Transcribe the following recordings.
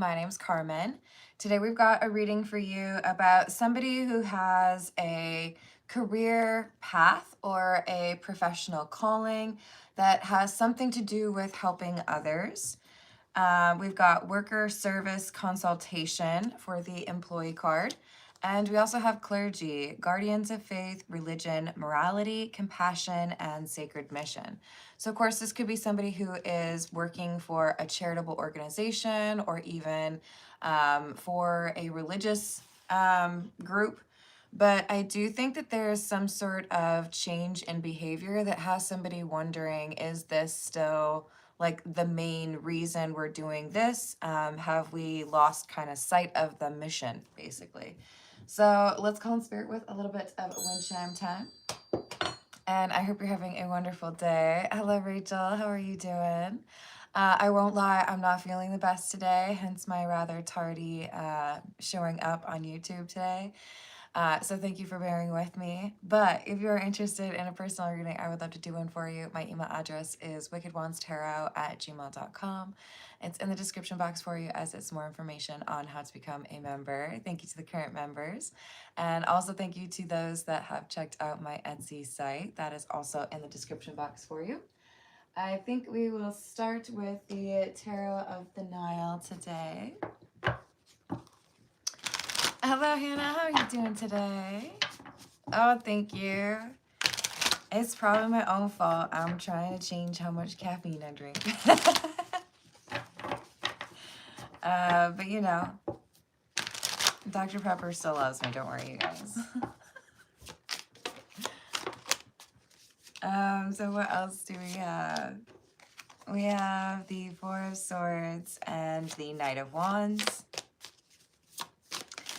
My name's Carmen. Today we've got a reading for you about somebody who has a career path or a professional calling that has something to do with helping others. We've got worker service consultation for the employee card. And we also have clergy, guardians of faith, religion, morality, compassion, and sacred mission. So, of course, this could be somebody who is working for a charitable organization or even for a religious group. But I do think that there is some sort of change in behavior that has somebody wondering, is this still like the main reason we're doing this? Have we lost kind of sight of the mission, basically? So let's call in spirit with a little bit of wind chime time. And I hope you're having a wonderful day. Hello, Rachel. How are you doing? I won't lie, I'm not feeling the best today, hence my rather tardy showing up on YouTube today. So thank you for bearing with me. But if you're interested in a personal reading, I would love to do one for you. My email address is wickedwandstarot@gmail.com. It's in the description box for you as it's more information on how to become a member. Thank you to the current members. And also thank you to those that have checked out my Etsy site. That is also in the description box for you. I think we will start with the Tarot of the Nile today. Hello, Hannah. How are you doing today? Oh, thank you. It's probably my own fault. I'm trying to change how much caffeine I drink. But you know, Dr. Pepper still loves me. Don't worry, you guys. So what else do we have? We have the Four of Swords and the Knight of Wands.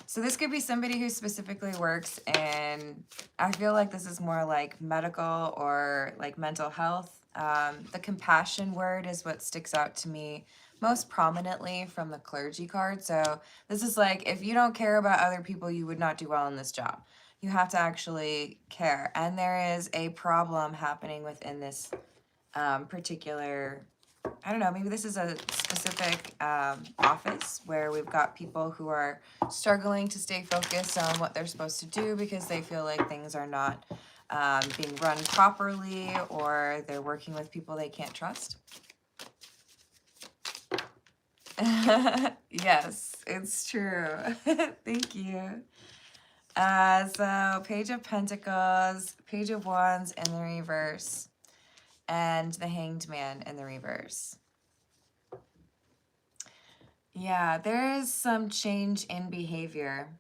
So this could be somebody who specifically works in, I feel like this is more like medical or like mental health. The compassion word is what sticks out to me most prominently from the clergy card. So this is like, if you don't care about other people, you would not do well in this job. You have to actually care. And there is a problem happening within this particular, I don't know, maybe this is a specific office where we've got people who are struggling to stay focused on what they're supposed to do because they feel like things are not being run properly, or they're working with people they can't trust. Yes, it's true. Thank you. So Page of Pentacles, Page of Wands in the reverse, and the Hanged Man in the reverse. Yeah, there is some change in behavior.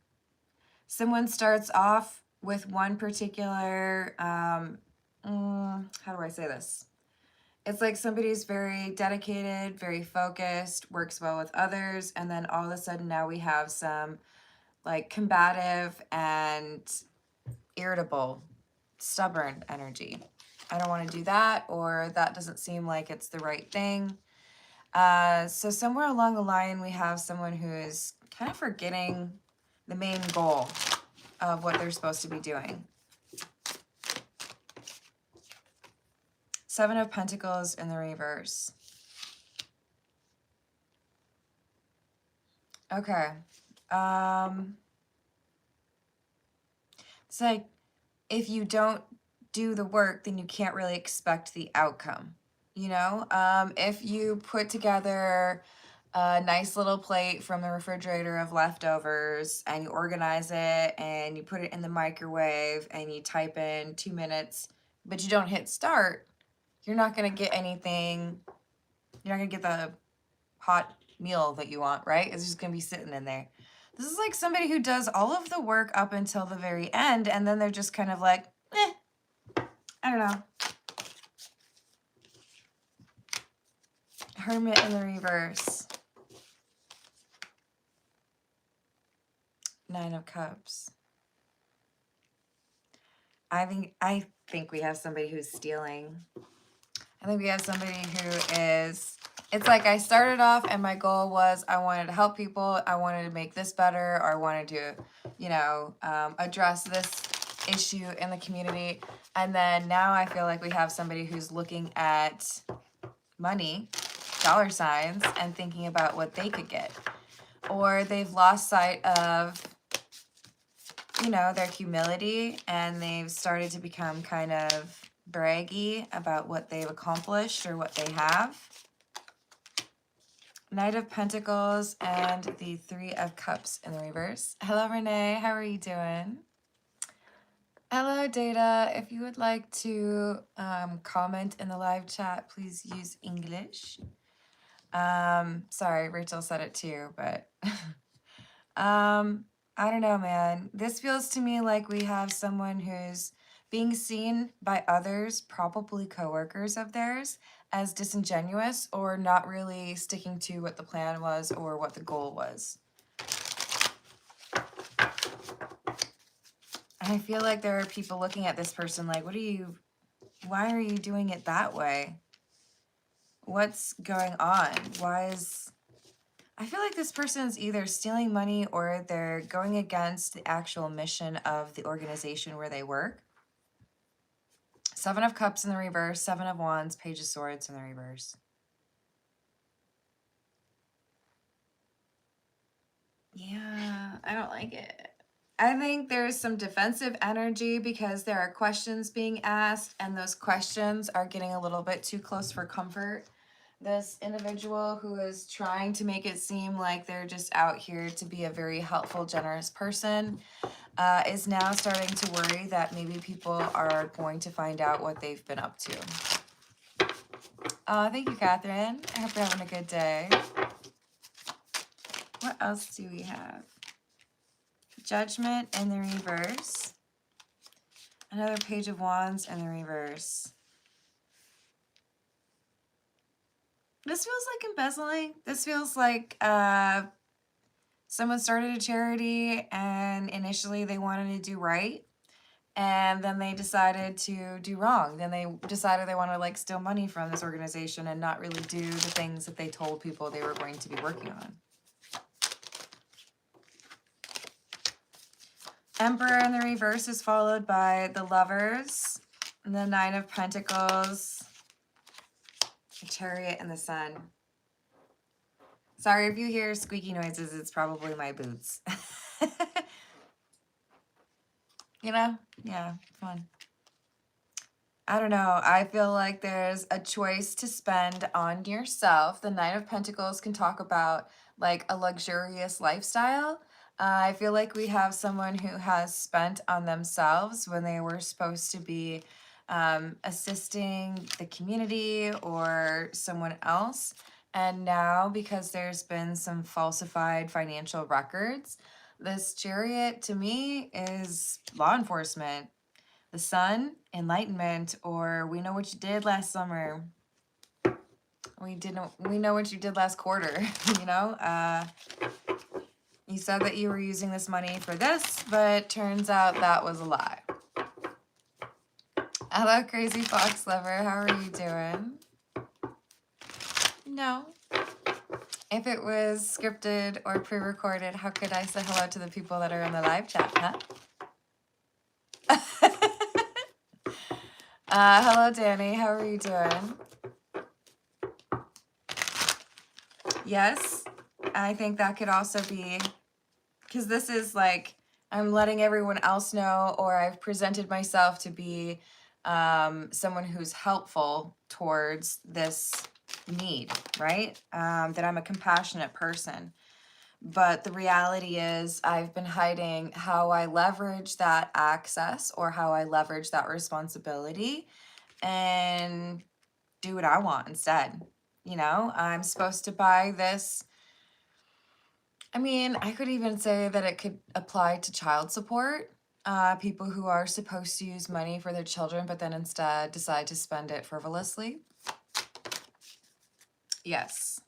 Someone starts off with one particular, how do I say this? It's like somebody's very dedicated, very focused, works well with others, and then all of a sudden now we have some like combative and irritable, stubborn energy. I don't want to do that, or that doesn't seem like it's the right thing. So somewhere along the line, we have someone who is kind of forgetting the main goal of what they're supposed to be doing. Seven of Pentacles in the reverse. Okay. It's like, if you don't do the work, then you can't really expect the outcome. You know, if you put together a nice little plate from the refrigerator of leftovers and you organize it and you put it in the microwave and you type in 2 minutes, but you don't hit start, you're not going to get anything. You're not going to get the hot meal that you want, right? It's just going to be sitting in there. This is like somebody who does all of the work up until the very end, and then they're just kind of like, I don't know. Hermit in the reverse. Nine of Cups. I think we have somebody who's stealing. I think we have somebody who is, it's like I started off and my goal was I wanted to help people. I wanted to make this better, or I wanted to, you know, address this issue in the community. And then now I feel like we have somebody who's looking at money, dollar signs, and thinking about what they could get. or they've lost sight of, you know, their humility, and they've started to become kind of braggy about what they've accomplished or what they have. Knight of Pentacles and the Three of Cups in the reverse. Hello, Renee. How are you doing? Hello, Data. If you would like to comment in the live chat, please use English. Sorry, Rachel said it too, but I don't know, man. This feels to me like we have someone who's being seen by others, probably coworkers of theirs, as disingenuous or not really sticking to what the plan was or what the goal was. And I feel like there are people looking at this person like, why are you doing it that way? What's going on? I feel like this person is either stealing money or they're going against the actual mission of the organization where they work. Seven of Cups in the reverse, Seven of Wands, Page of Swords in the reverse. Yeah, I don't like it. I think there's some defensive energy because there are questions being asked, and those questions are getting a little bit too close for comfort. This individual who is trying to make it seem like they're just out here to be a very helpful, generous person is now starting to worry that maybe people are going to find out what they've been up to. Thank you, Catherine. I hope you're having a good day. What else do we have? Judgment in the reverse. Another Page of Wands in the reverse. This feels like embezzling. This feels like someone started a charity and initially they wanted to do right. And then they decided to do wrong. Then they decided they want to like steal money from this organization and not really do the things that they told people they were going to be working on. Emperor in the reverse is followed by the Lovers, and the Nine of Pentacles, the Chariot, and the Sun. Sorry if you hear squeaky noises, it's probably my boots. You know? Yeah, fun. I don't know. I feel like there's a choice to spend on yourself. The Nine of Pentacles can talk about like a luxurious lifestyle. I feel like we have someone who has spent on themselves when they were supposed to be assisting the community or someone else. And now, because there's been some falsified financial records, this Chariot to me is law enforcement. The Sun, enlightenment, or we know what you did last summer. We know what you did last quarter, you know? You said that you were using this money for this, but turns out that was a lie. Hello, Crazy Fox Lover. How are you doing? No. If it was scripted or pre-recorded, how could I say hello to the people that are in the live chat, huh? Hello, Danny. How are you doing? Yes, I think that could also be, because this is like, I'm letting everyone else know, or I've presented myself to be someone who's helpful towards this need, right? That I'm a compassionate person. But the reality is I've been hiding how I leverage that access or how I leverage that responsibility and do what I want instead. You know, I'm supposed to buy this. I mean, I could even say that it could apply to child support. People who are supposed to use money for their children, but then instead decide to spend it frivolously. Yes.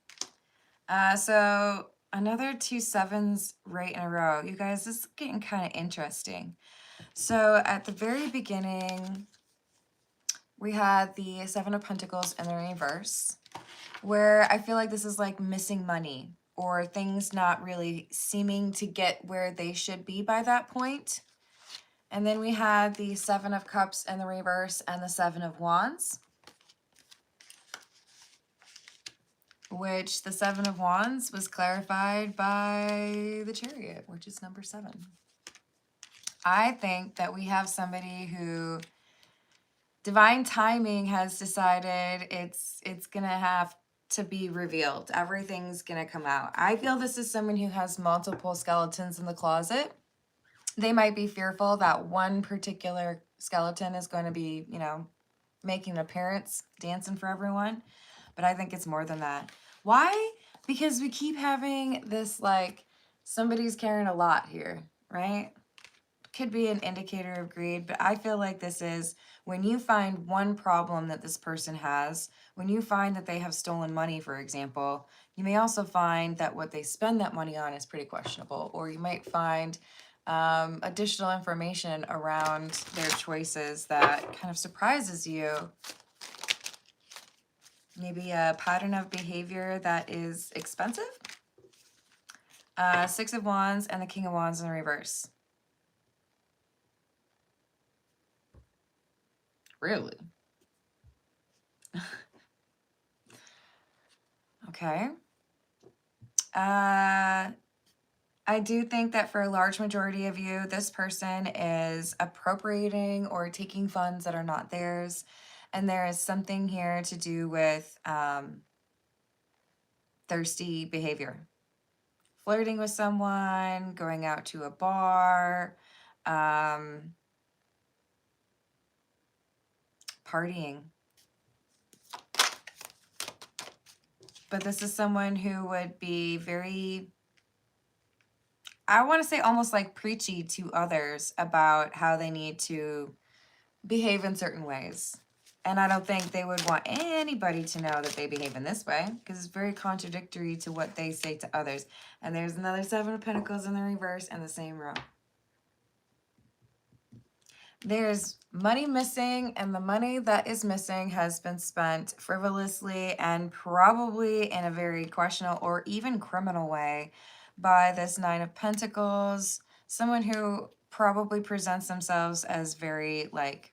So another 2 sevens right in a row. You guys, this is getting kind of interesting. So at the very beginning, we had the Seven of Pentacles in the reverse, where I feel like this is like missing money or things not really seeming to get where they should be by that point. And then we had the Seven of Cups in the reverse and the Seven of Wands, which the Seven of Wands was clarified by the Chariot, which is number 7. I think that we have somebody who divine timing has decided it's gonna have to be revealed. Everything's gonna come out. I feel this is someone who has multiple skeletons in the closet. They might be fearful that one particular skeleton is going to be, you know, making an appearance, dancing for everyone. But I think it's more than that. Why? Because we keep having this, like, somebody's carrying a lot here, right? Could be an indicator of greed, but I feel like this is when you find one problem that this person has, when you find that they have stolen money, for example, you may also find that what they spend that money on is pretty questionable, or you might find additional information around their choices that kind of surprises you. Maybe a pattern of behavior that is expensive. 6 of Wands and the King of Wands in reverse. Really? Okay. I do think that for a large majority of you, this person is appropriating or taking funds that are not theirs. And there is something here to do with thirsty behavior. Flirting with someone, going out to a bar, partying. But this is someone who would be very, I want to say almost like preachy to others about how they need to behave in certain ways. And I don't think they would want anybody to know that they behave in this way, because it's very contradictory to what they say to others. And there's another 7 of Pentacles in the reverse in the same row. There's money missing, and the money that is missing has been spent frivolously and probably in a very questionable or even criminal way by this 9 of Pentacles. Someone who probably presents themselves as very, like,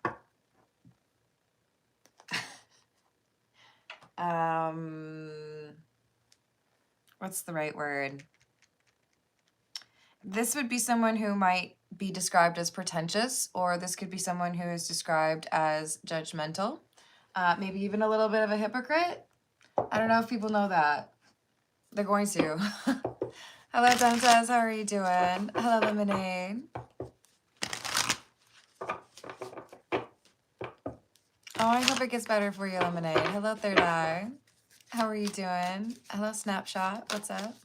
what's the right word? This would be someone who might be described as pretentious, or this could be someone who is described as judgmental, maybe even a little bit of a hypocrite. I don't know if people know that. They're going to. Hello, Dantas. How are you doing? Hello, Lemonade. Oh, I hope it gets better for you, Lemonade. Hello, Third Eye. How are you doing? Hello, Snapshot. What's up?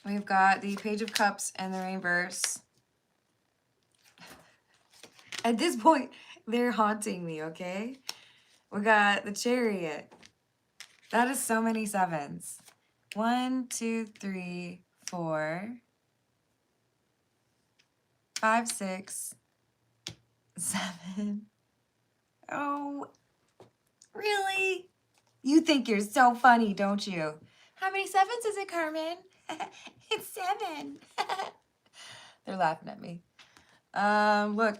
We've got the Page of Cups and the reverse. At this point, they're haunting me, okay? We got the Chariot. That is so many 7s. 1, 2, 3, 4, 5, 6, 7. Oh, really? You think you're so funny, don't you? How many 7s is it, Carmen? It's 7. They're laughing at me. Look.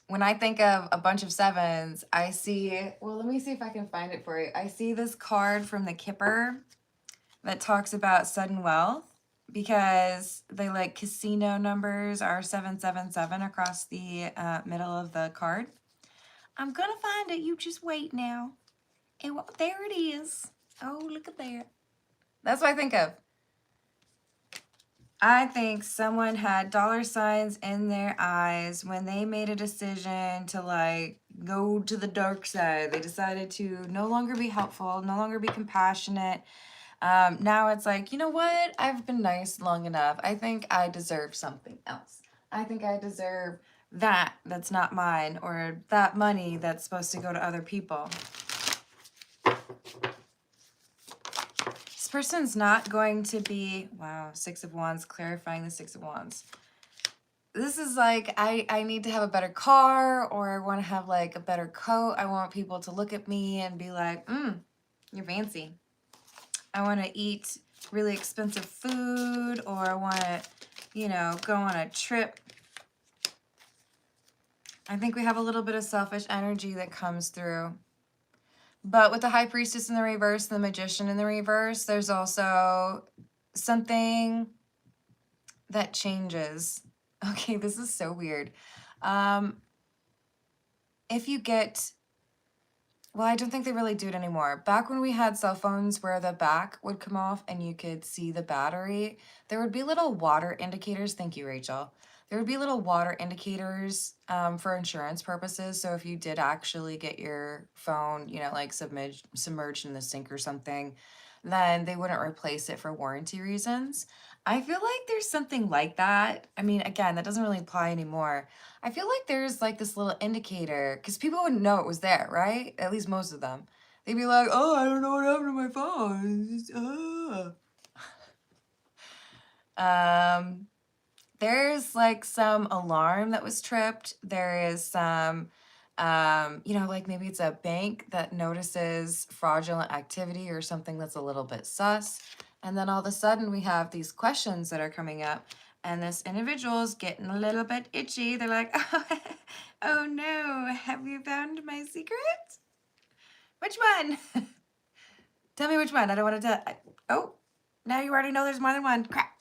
When I think of a bunch of 7s, I see, well, let me see if I can find it for you. I see this card from the Kipper that talks about sudden wealth, because the, like, casino numbers are 777 across the middle of the card. I'm gonna find it. You just wait now. And there it is. Oh, look at that. That's what I think of. I think someone had $signs in their eyes when they made a decision to, like, go to the dark side. They decided to no longer be helpful, no longer be compassionate. Now it's like, you know what? I've been nice long enough. I think I deserve something else. I think I deserve that that's not mine, or that money that's supposed to go to other people. This person's not going to be, wow, 6 of Wands, clarifying the 6 of Wands. This is like, I need to have a better car, or I want to have, like, a better coat. I want people to look at me and be like, you're fancy. I want to eat really expensive food, or I want to, you know, go on a trip. I think we have a little bit of selfish energy that comes through. But with the High Priestess in the reverse, the Magician in the reverse, there's also something that changes. Okay, this is so weird. If you get, well, I don't think they really do it anymore. Back when we had cell phones where the back would come off and you could see the battery, there would be little water indicators. Thank you, Rachel. There would be little water indicators for insurance purposes. So if you did actually get your phone, you know, like submerged in the sink or something, then they wouldn't replace it for warranty reasons. I feel like there's something like that. I mean, again, that doesn't really apply anymore. I feel like there's like this little indicator because people wouldn't know it was there, right? At least most of them. They'd be like, "Oh, I don't know what happened to my phone." It's just, there's like some alarm that was tripped. There is some, you know, like maybe it's a bank that notices fraudulent activity or something that's a little bit sus. And then all of a sudden we have these questions that are coming up. And this individual is getting a little bit itchy. They're like, oh no, have you found my secret? Which one? Tell me which one. I don't want to tell. Oh, now you already know there's more than one. Crap.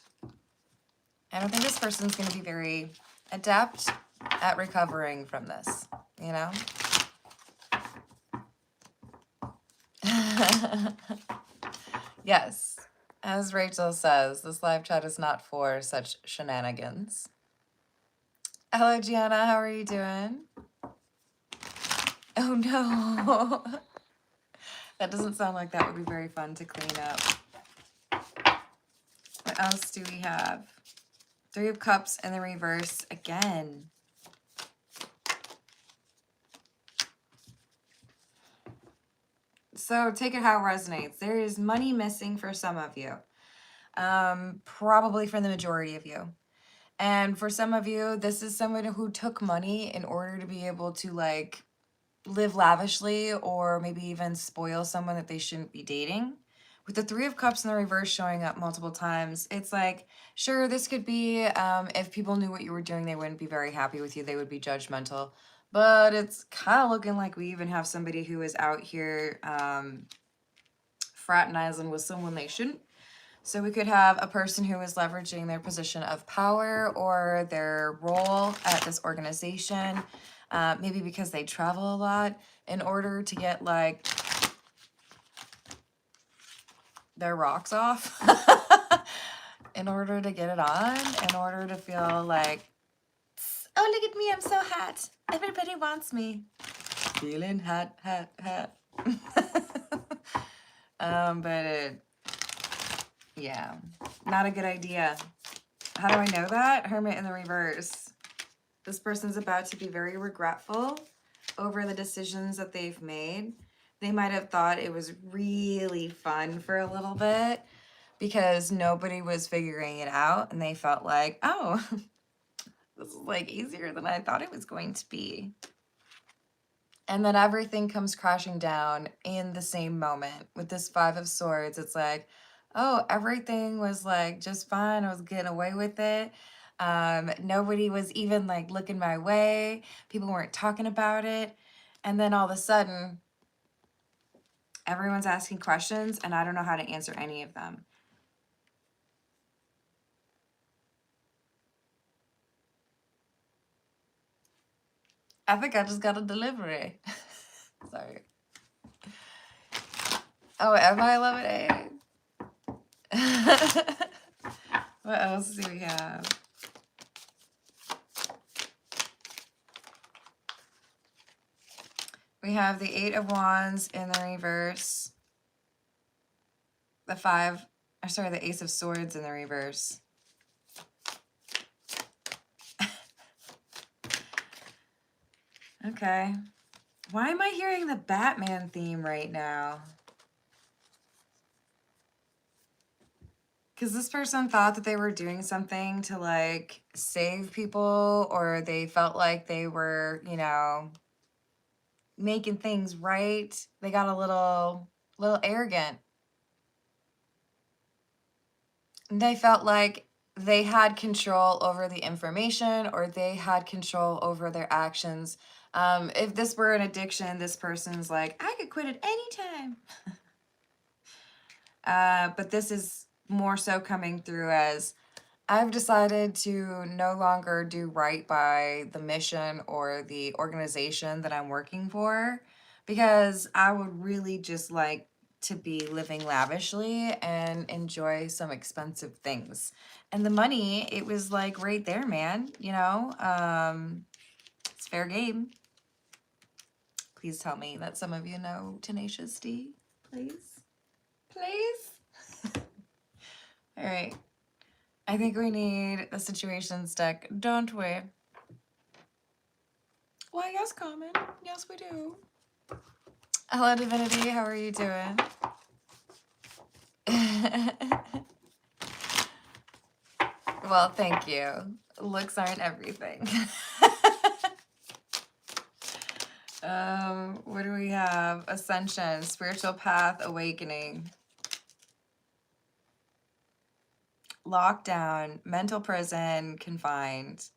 I don't think this person's going to be very adept at recovering from this, you know? Yes, as Rachel says, this live chat is not for such shenanigans. Hello, Gianna. How are you doing? Oh, no. That doesn't sound like that would be very fun to clean up. What else do we have? Three of Cups in the reverse again. So take it how it resonates. There is money missing for some of you. Probably for the majority of you. And for some of you, this is someone who took money in order to be able to like live lavishly or maybe even spoil someone that they shouldn't be dating. With the Three of Cups in the reverse showing up multiple times, it's like, sure, this could be, if people knew what you were doing, they wouldn't be very happy with you. They would be judgmental. But it's kind of looking like we even have somebody who is out here fraternizing with someone they shouldn't. So we could have a person who is leveraging their position of power or their role at this organization, maybe because they travel a lot, in order to get like their rocks off, in order to get it on, in order to feel like, oh, look at me, I'm so hot. Everybody wants me. Feeling hot, hot, hot. Yeah, not a good idea. How do I know that? Hermit in the reverse. This person's about to be very regretful over the decisions that they've made. They might have thought it was really fun for a little bit because nobody was figuring it out and they felt like, oh, this is like easier than I thought it was going to be. And then everything comes crashing down in the same moment. With this Five of Swords, it's like, oh, everything was like just fine. I was getting away with it. Nobody was even like looking my way. People weren't talking about it. And then all of a sudden, everyone's asking questions and I don't know how to answer any of them. I think I just got a delivery. Sorry. Oh, am I 11A? What else do we have? We have the Eight of Wands in the reverse. The Ace of Swords in the reverse. Okay. Why am I hearing the Batman theme right now? Because this person thought that they were doing something to like save people, or they felt like they were, you know, making things right. They got a little arrogant. They felt like they had control over the information or they had control over their actions. If this were an addiction, this person's like, I could quit at any time. But this is more so coming through as I've decided to no longer do right by the mission or the organization that I'm working for, because I would really just like to be living lavishly and enjoy some expensive things. And the money, it was like right there, man, you know? It's fair game. Please tell me that some of you know Tenacious D, please. Please. All right. I think we need a situations deck, don't we? Why, yes, Common. Yes, we do. Hello, Divinity. How are you doing? Well, thank you. Looks aren't everything. What do we have? Ascension, spiritual path, awakening. Lockdown, mental prison, confined.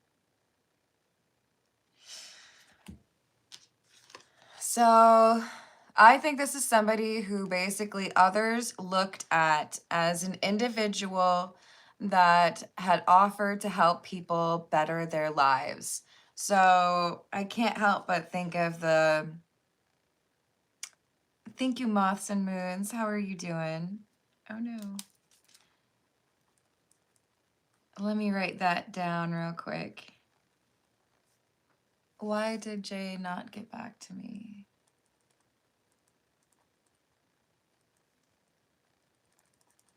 So I think this is somebody who basically others looked at as an individual that had offered to help people better their lives. So I can't help but think of the, thank you, Moths and Moons. How are you doing? Oh no. Let me write that down real quick. Why did Jay not get back to me?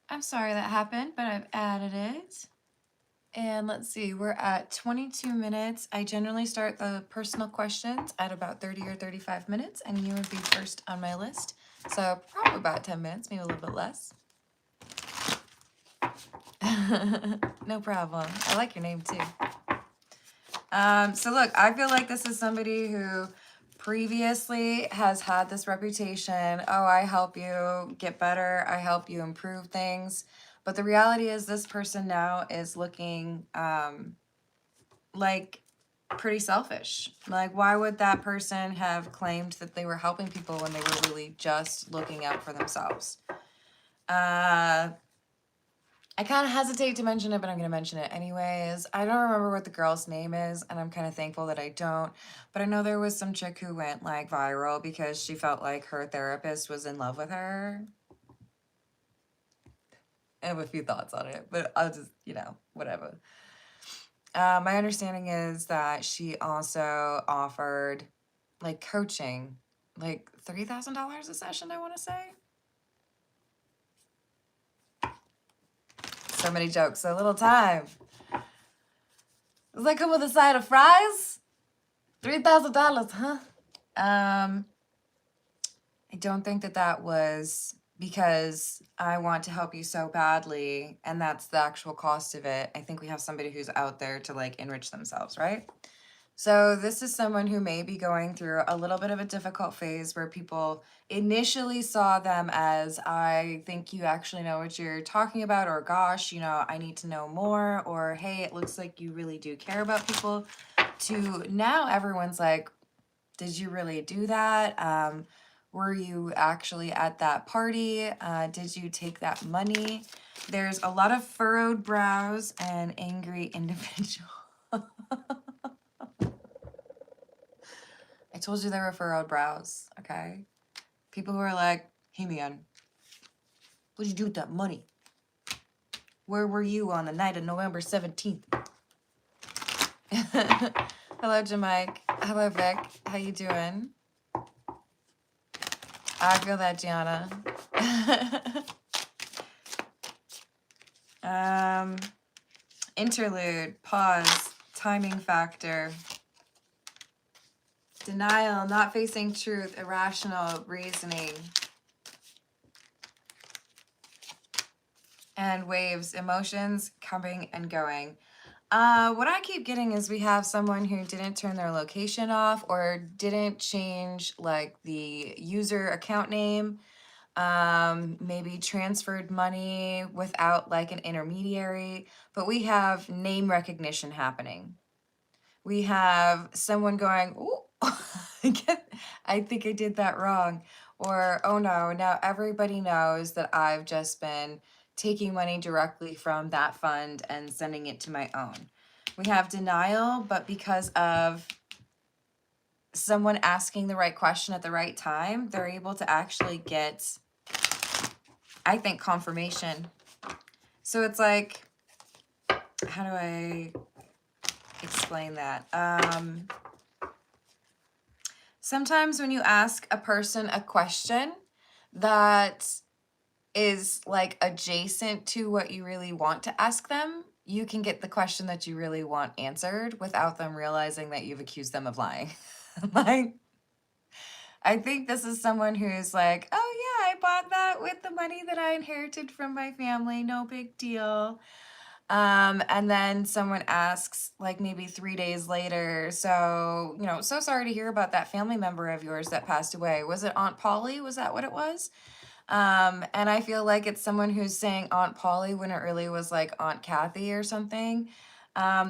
I'm sorry that happened, but I've added it. And let's see, we're at 22 minutes. I generally start the personal questions at about 30 or 35 minutes, and you would be first on my list. So probably about 10 minutes, maybe a little bit less. No problem. I like your name too. So look, I feel like this is somebody who previously has had this reputation. Oh, I help you get better. I help you improve things. But the reality is this person now is looking like pretty selfish. Like, why would that person have claimed that they were helping people when they were really just looking out for themselves? I kind of hesitate to mention it, but I'm going to mention it anyways. I don't remember what the girl's name is, and I'm kind of thankful that I don't. But I know there was some chick who went like viral because she felt like her therapist was in love with her. I have a few thoughts on it, but I'll just, you know, whatever. My understanding is that she also offered like coaching, like $3,000 a session, I want to say. So many jokes, so little time. Does that come with a side of fries? $3,000, huh? I don't think that that was because I want to help you so badly, and that's the actual cost of it. I think we have somebody who's out there to like enrich themselves, right? So this is someone who may be going through a little bit of a difficult phase where people initially saw them as, I think you actually know what you're talking about, or gosh, you know, I need to know more, or hey, it looks like you really do care about people, to now everyone's like, did you really do that? Were you actually at that party? Did you take that money? There's a lot of furrowed brows and angry individual. I told you there were furrowed brows, okay? People who are like, hey man, what'd you do with that money? Where were you on the night of November 17th? Hello, Jamike. Hello, Vic. How you doing? I feel that, Gianna. Interlude, pause, timing factor. Denial, not facing truth, irrational reasoning. And waves, emotions coming and going. What I keep getting is we have someone who didn't turn their location off or didn't change like the user account name, maybe transferred money without like an intermediary, but we have name recognition happening. We have someone going, "Oh, I think I did that wrong," or "Oh no, now everybody knows that I've just been taking money directly from that fund and sending it to my own." We have denial, but because of someone asking the right question at the right time, they're able to actually get, I think, confirmation. So it's like, how do I explain that? Sometimes when you ask a person a question that is like adjacent to what you really want to ask them, you can get the question that you really want answered without them realizing that you've accused them of lying. Like, I think this is someone who's like, "Oh yeah, I bought that with the money that I inherited from my family, no big deal." And then someone asks, like maybe 3 days later, "So, so sorry to hear about that family member of yours that passed away. Was it Aunt Polly? Was that what it was?" And I feel like it's someone who's saying Aunt Polly when it really was like Aunt Kathy or something.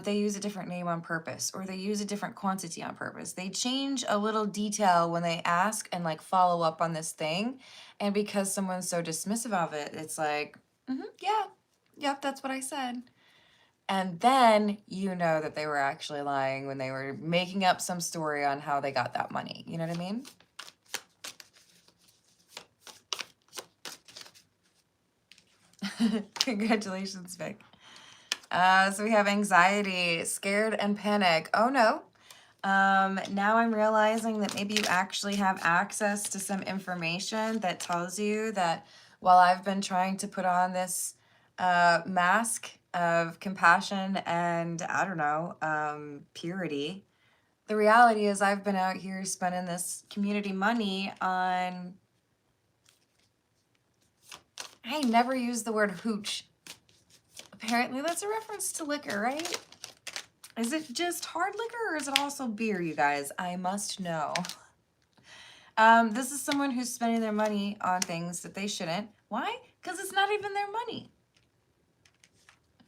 They use a different name on purpose, or they use a different quantity on purpose. They change a little detail when they ask and like follow up on this thing. And because someone's so dismissive of it, it's like, yeah, yep, that's what I said. And then you know that they were actually lying when they were making up some story on how they got that money. You know what I mean? Congratulations, Vic. So we have anxiety, scared, and panic. Oh no. Now I'm realizing that maybe you actually have access to some information that tells you that while I've been trying to put on this mask of compassion and, I don't know, purity, the reality is I've been out here spending this community money on, I never use the word hooch. Apparently that's a reference to liquor, right? Is it just hard liquor or is it also beer, you guys? I must know. This is someone who's spending their money on things that they shouldn't. Why? Because it's not even their money.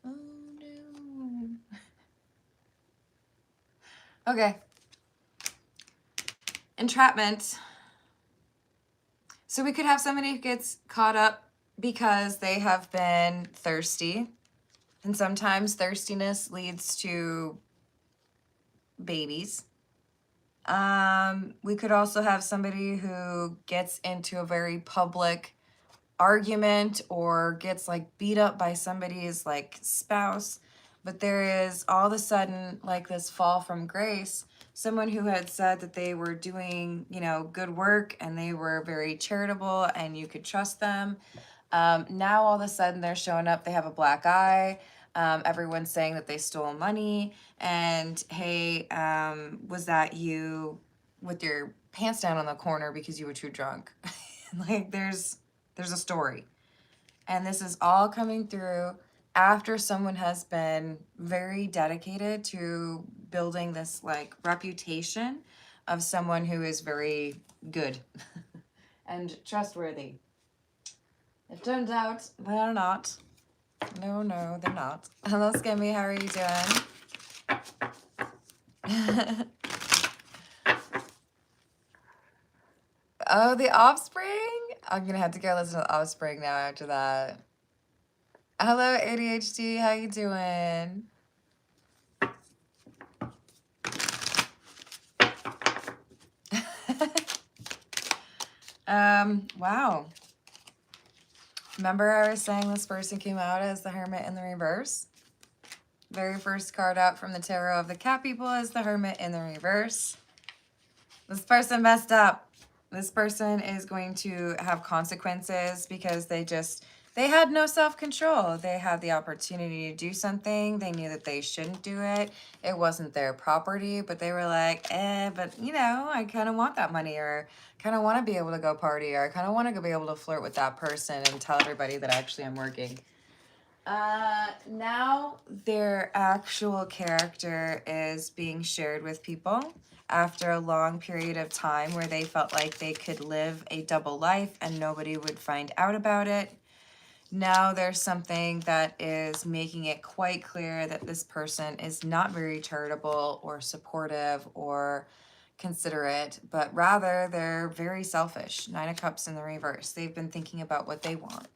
Oh no. Okay. Entrapment. So we could have somebody who gets caught up because they have been thirsty. And sometimes thirstiness leads to babies. We could also have somebody who gets into a very public argument or gets like beat up by somebody's like spouse, but there is all of a sudden like this fall from grace. Someone who had said that they were doing, good work and they were very charitable and you could trust them. Now all of a sudden they're showing up, they have a black eye. Everyone's saying that they stole money and, hey, was that you with your pants down on the corner because you were too drunk? Like there's a story. And this is all coming through after someone has been very dedicated to building this like reputation of someone who is very good and trustworthy. It turns out they're not. No, they're not. Hello, Scammy. How are you doing? Oh, The Offspring? I'm going to have to go listen to The Offspring now after that. Hello, ADHD. How you doing? Wow. Remember I was saying this person came out as the Hermit in the reverse? Very first card out from the Tarot of the Cat people is the Hermit in the reverse. This person messed up. This person is going to have consequences because they had no self-control. They had the opportunity to do something. They knew that they shouldn't do it. It wasn't their property, but they were like, but I kind of want that money, or kind of want to be able to go party, or I kind of want to be able to flirt with that person and tell everybody that actually I'm working. Now their actual character is being shared with people after a long period of time where they felt like they could live a double life and nobody would find out about it. Now there's something that is making it quite clear that this person is not very charitable or supportive or considerate, but rather they're very selfish. 9 of Cups in the reverse. They've been thinking about what they want.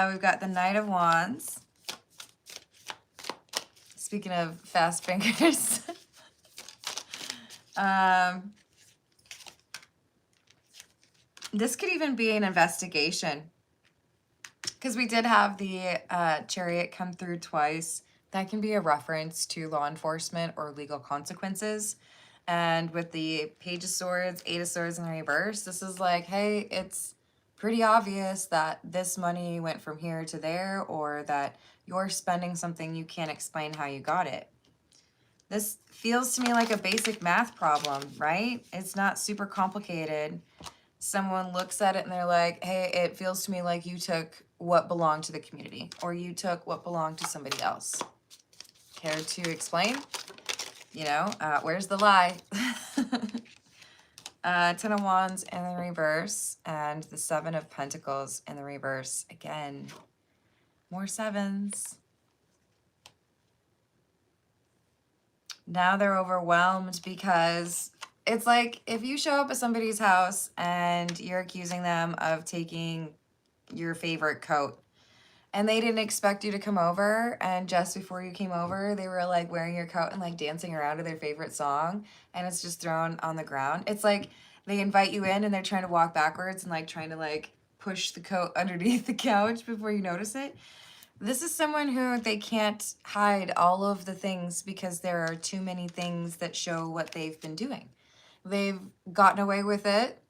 We've got the Knight of Wands. Speaking of fast fingers. This could even be an investigation, because we did have the Chariot come through twice. That can be a reference to law enforcement or legal consequences. And with the Page of Swords, 8 of Swords in the reverse, this is like, hey, it's pretty obvious that this money went from here to there, or that you're spending something you can't explain how you got it. This feels to me like a basic math problem, right? It's not super complicated. Someone looks at it and they're like, hey, it feels to me like you took what belonged to the community, or you took what belonged to somebody else. Care to explain? You know, where's the lie? 10 of Wands in the reverse and the 7 of Pentacles in the reverse. Again, more sevens. Now they're overwhelmed because it's like if you show up at somebody's house and you're accusing them of taking your favorite coat and they didn't expect you to come over, and just before you came over they were like wearing your coat and like dancing around to their favorite song, and it's just thrown on the ground. It's like they invite you in and they're trying to walk backwards and like trying to like push the coat underneath the couch before you notice it. This is someone who they can't hide all of the things because there are too many things that show what they've been doing. They've gotten away with it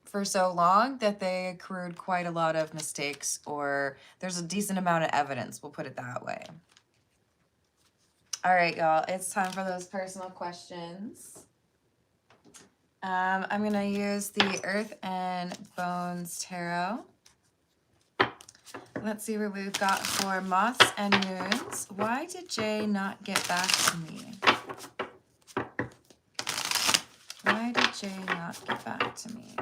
for so long that they accrued quite a lot of mistakes, or there's a decent amount of evidence, we'll put it that way. All right, y'all, it's time for those personal questions. I'm going to use the Earth and Bones Tarot. Let's see what we've got for Moths and Moons. Why did Jay not get back to me? Why did Jay not get back to me?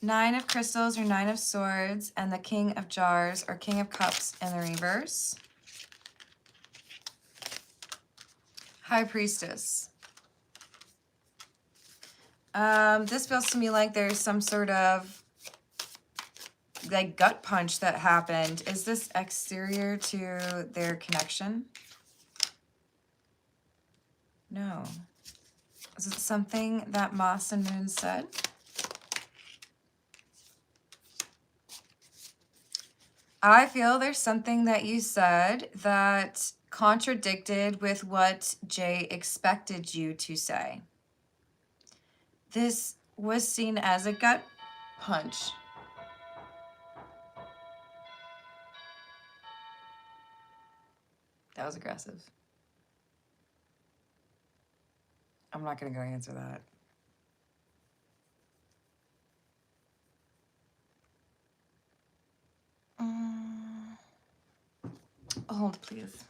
Nine of Crystals or 9 of Swords, and the King of Jars or King of Cups in the reverse. High Priestess. This feels to me like there's some sort of like gut punch that happened. Is this exterior to their connection? No. Is it something that Moss and Moon said? I feel there's something that you said that contradicted with what Jay expected you to say. This was seen as a gut punch. That was aggressive. I'm not going to go answer that. Hold, please.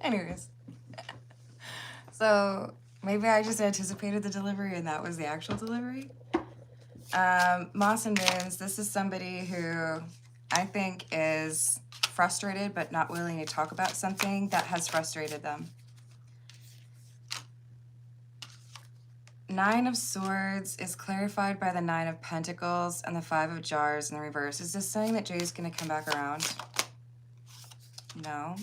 Anyways. So maybe I just anticipated the delivery and that was the actual delivery. Moss and Moons, this is somebody who I think is frustrated but not willing to talk about something that has frustrated them. 9 of Swords is clarified by the 9 of Pentacles and the 5 of Jars in the reverse. Is this saying that Jay's going to come back around? No.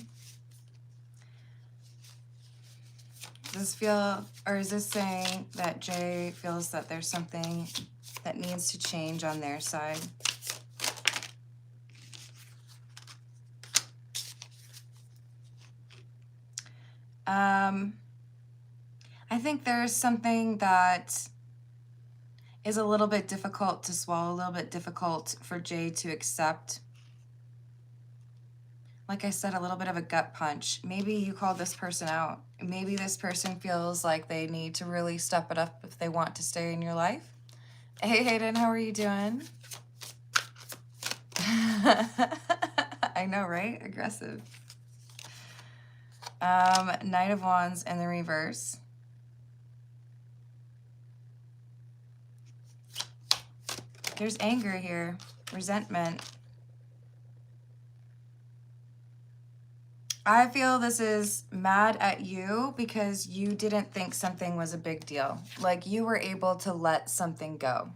Does this feel, or is this saying that Jay feels that there's something that needs to change on their side? I think there's something that is a little bit difficult to swallow, a little bit difficult for Jay to accept. Like I said, a little bit of a gut punch. Maybe you called this person out. Maybe this person feels like they need to really step it up if they want to stay in your life. Hey, Hayden, how are you doing? I know, right? Aggressive. Knight of Wands in the reverse. There's anger here, resentment. I feel this is mad at you because you didn't think something was a big deal. Like you were able to let something go.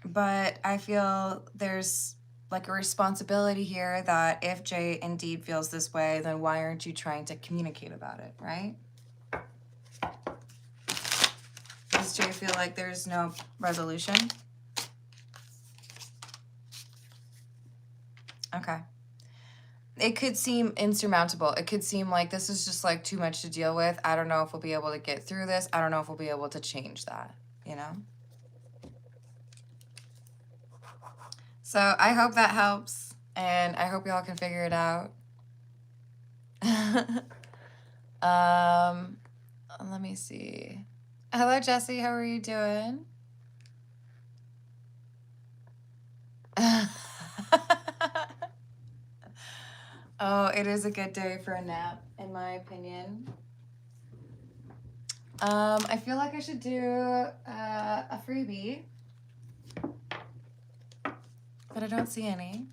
But I feel there's like a responsibility here that if Jay indeed feels this way, then why aren't you trying to communicate about it, right? Does Jay feel like there's no resolution? Okay. It could seem insurmountable. It could seem like this is just like too much to deal with. I don't know if we'll be able to get through this. I don't know if we'll be able to change that, you know? So I hope that helps, and I hope y'all can figure it out. Let me see. Hello, Jesse. How are you doing? Oh, it is a good day for a nap, in my opinion. I feel like I should do a freebie, but I don't see any.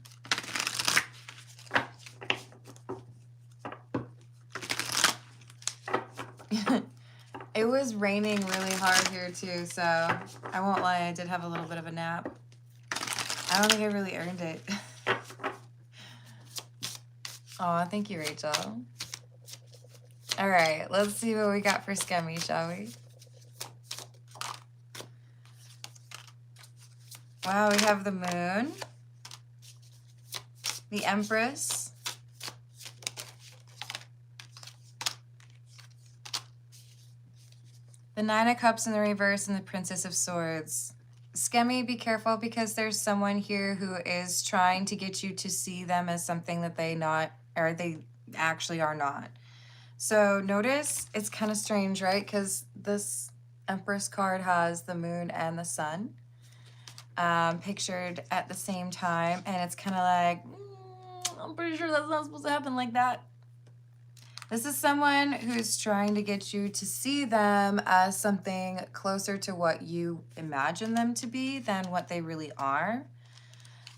It was raining really hard here too, so I won't lie, I did have a little bit of a nap. I don't think I really earned it. Oh, thank you, Rachel. All right, let's see what we got for Scammy, shall we? Wow, we have the Moon, the Empress, the Nine of Cups in the reverse, and the Princess of Swords. Scammy, be careful because there's someone here who is trying to get you to see them as something that they actually are not. So notice it's kind of strange, right? Because this Empress card has the Moon and the Sun pictured at the same time, and it's kind of like, I'm pretty sure that's not supposed to happen like that. This is someone who's trying to get you to see them as something closer to what you imagine them to be than what they really are.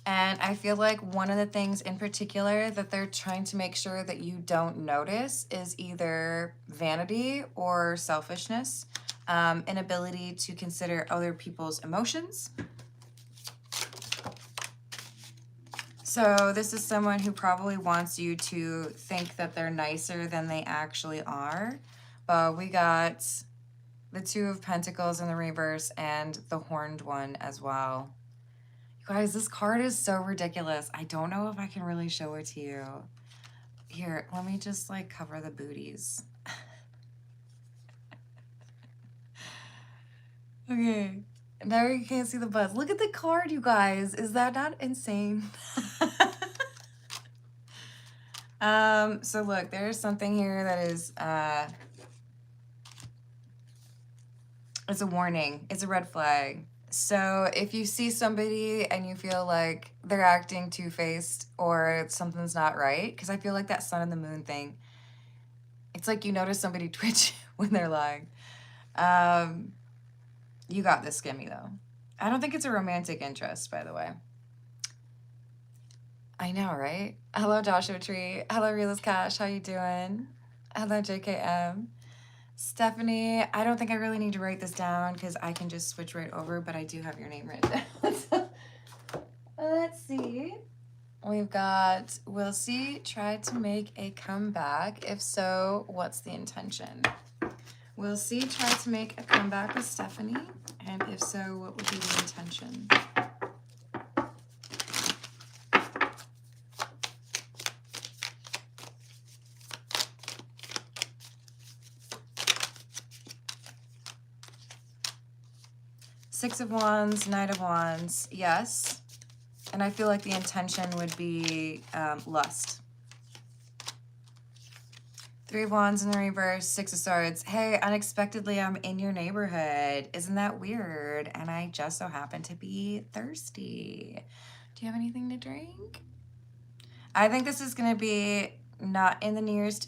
And I feel like one of the things in particular that they're trying to make sure that you don't notice is either vanity or selfishness, inability to consider other people's emotions. So this is someone who probably wants you to think that they're nicer than they actually are. But we got the Two of Pentacles in the reverse and the Horned one as well. You guys, this card is so ridiculous. I don't know if I can really show it to you. Here, let me just like cover the booties. Okay. Now you can't see the butts. Look at the card, you guys. Is that not insane? So look, there's something here that is, it's a warning. It's a red flag. So if you see somebody and you feel like they're acting two-faced or something's not right, because I feel like that Sun and the Moon thing, it's like you notice somebody twitch when they're lying. You got this, Scammy, though. I don't think it's a romantic interest, by the way. I know, right? Hello, Joshua Tree. Hello, Realist Cash. How you doing? Hello, JKM. Stephanie, I don't think I really need to write this down because I can just switch right over, but I do have your name written down. So, let's see. We've got, we'll see, try to make a comeback. If so, what's the intention? We'll see, try to make a comeback with Stephanie. And if so, what would be the intention? Six of Wands, Knight of Wands, yes. And I feel like the intention would be lust. Three of Wands in the reverse, Six of Swords. Hey, unexpectedly, I'm in your neighborhood. Isn't that weird? And I just so happen to be thirsty. Do you have anything to drink? I think this is going to be not in the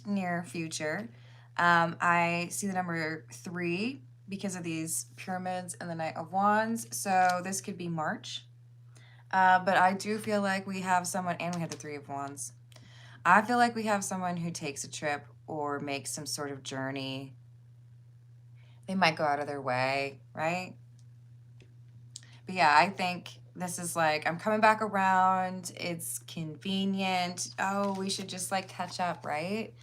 near future. I see the number 3 because of these pyramids and the Knight of Wands. So this could be March. But I do feel like we have someone, and we have the Three of Wands. I feel like we have someone who takes a trip or makes some sort of journey. They might go out of their way, right? But yeah, I think this is like, I'm coming back around. It's convenient. Oh, we should just like catch up, right?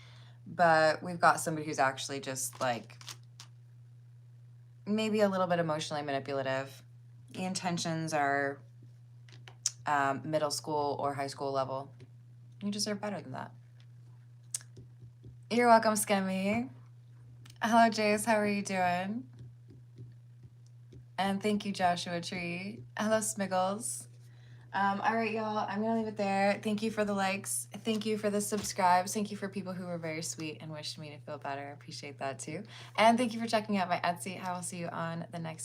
But we've got somebody who's actually just like maybe a little bit emotionally manipulative. The intentions are middle school or high school level. You deserve better than that. You're welcome, Scammy. Hello, Jace. How are you doing? And thank you, Joshua Tree. Hello, Smiggles. All right, y'all. I'm going to leave it there. Thank you for the likes. Thank you for the subscribes. Thank you for people who were very sweet and wished me to feel better. I appreciate that, too. And thank you for checking out my Etsy. I will see you on the next